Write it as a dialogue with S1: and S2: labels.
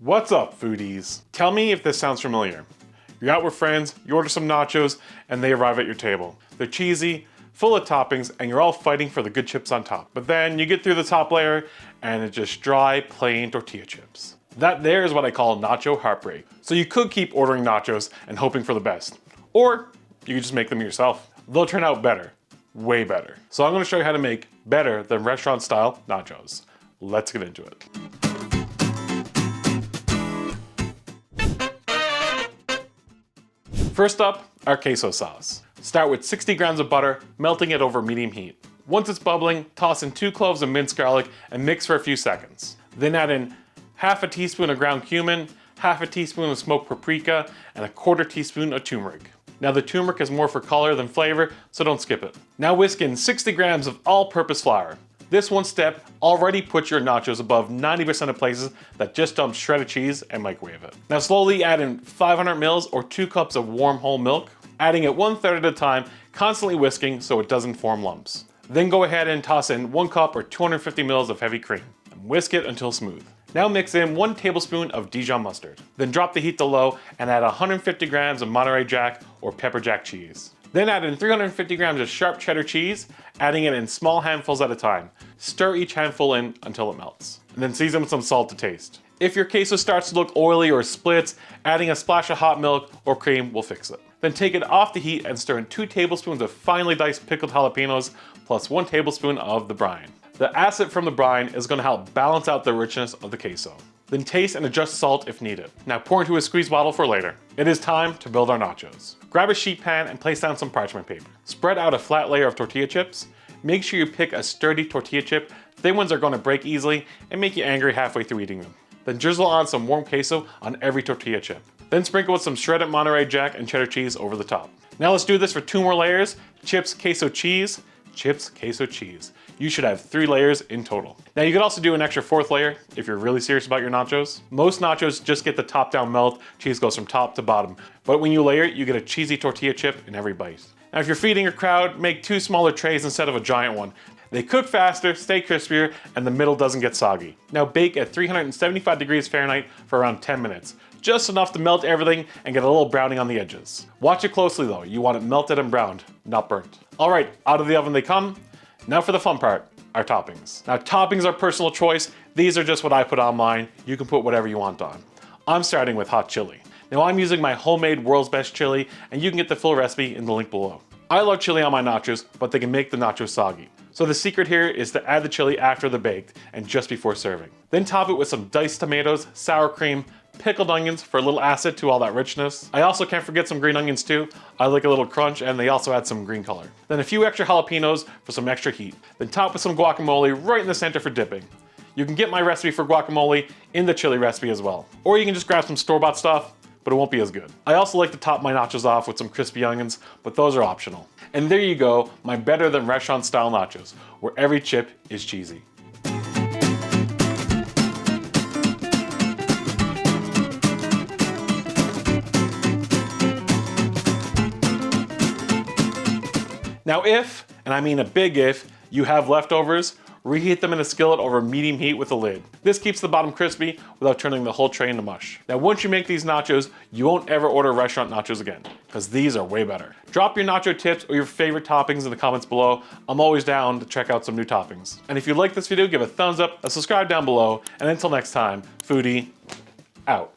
S1: What's up, foodies? Tell me if this sounds familiar. You're out with friends, you order some nachos, and they arrive at your table. They're cheesy, full of toppings, and you're all fighting for the good chips on top. But then you get through the top layer, and it's just dry, plain tortilla chips. That there is what I call nacho heartbreak. So you could keep ordering nachos and hoping for the best. Or you could just make them yourself. They'll turn out better. Way better. So I'm gonna show you how to make better than restaurant style nachos. Let's get into it. First up, our queso sauce. Start with 60 grams of butter, melting it over medium heat. Once it's bubbling, toss in 2 cloves of minced garlic and mix for a few seconds. Then add in half a teaspoon of ground cumin, half a teaspoon of smoked paprika, and a 1/4 teaspoon of turmeric. Now the turmeric is more for color than flavor, so don't skip it. Now whisk in 60 grams of all-purpose flour. This one step already puts your nachos above 90% of places that just dump shredded cheese and microwave it. Now slowly add in 500 mils or 2 cups of warm whole milk, adding it 1/3 at a time, constantly whisking so it doesn't form lumps. Then go ahead and toss in 1 cup or 250 mils of heavy cream and whisk it until smooth. Now mix in 1 tablespoon of Dijon mustard. Then drop the heat to low and add 150 grams of Monterey Jack or pepper jack cheese. Then add in 350 grams of sharp cheddar cheese, adding it in small handfuls at a time. Stir each handful in until it melts. And then season with some salt to taste. If your queso starts to look oily or splits, adding a splash of hot milk or cream will fix it. Then take it off the heat and stir in 2 tablespoons of finely diced pickled jalapenos plus 1 tablespoon of the brine. The acid from the brine is going to help balance out the richness of the queso. Then taste and adjust salt if needed. Now pour into a squeeze bottle for later. It is time to build our nachos. Grab a sheet pan and place down some parchment paper. Spread out a flat layer of tortilla chips. Make sure you pick a sturdy tortilla chip. Thin ones are going to break easily and make you angry halfway through eating them. Then drizzle on some warm queso on every tortilla chip. Then sprinkle with some shredded Monterey Jack and cheddar cheese over the top. Now let's do this for 2 more layers. Chips, queso, cheese. Chips, queso, cheese. You should have 3 layers in total. Now you could also do an extra 4th layer if you're really serious about your nachos. Most nachos just get the top down melt, cheese goes from top to bottom. But when you layer it, you get a cheesy tortilla chip in every bite. Now if you're feeding your crowd, make 2 smaller trays instead of a giant one. They cook faster, stay crispier, and the middle doesn't get soggy. Now bake at 375 degrees Fahrenheit for around 10 minutes. Just enough to melt everything and get a little browning on the edges. Watch it closely though, you want it melted and browned, not burnt. Alright, out of the oven they come. Now for the fun part, our toppings. Now toppings are personal choice. These are just what I put on mine. You can put whatever you want on. I'm starting with hot chili. Now I'm using my homemade world's best chili, and you can get the full recipe in the link below. I love chili on my nachos, but they can make the nachos soggy. So the secret here is to add the chili after they're baked and just before serving. Then top it with some diced tomatoes, sour cream, pickled onions for a little acid to all that richness. I also can't forget some green onions too. I like a little crunch, and they also add some green color. Then a few extra jalapenos for some extra heat. Then top with some guacamole right in the center for dipping. You can get my recipe for guacamole in the chili recipe as well. Or you can just grab some store-bought stuff, but it won't be as good. I also like to top my nachos off with some crispy onions, but those are optional. And there you go, my better than restaurant style nachos, where every chip is cheesy. Now if, and I mean a big if, you have leftovers, reheat them in a skillet over medium heat with a lid. This keeps the bottom crispy without turning the whole tray into mush. Now once you make these nachos, you won't ever order restaurant nachos again, because these are way better. Drop your nacho tips or your favorite toppings in the comments below. I'm always down to check out some new toppings. And if you like this video, give a thumbs up, a subscribe down below, and until next time, FOOD-DEE out.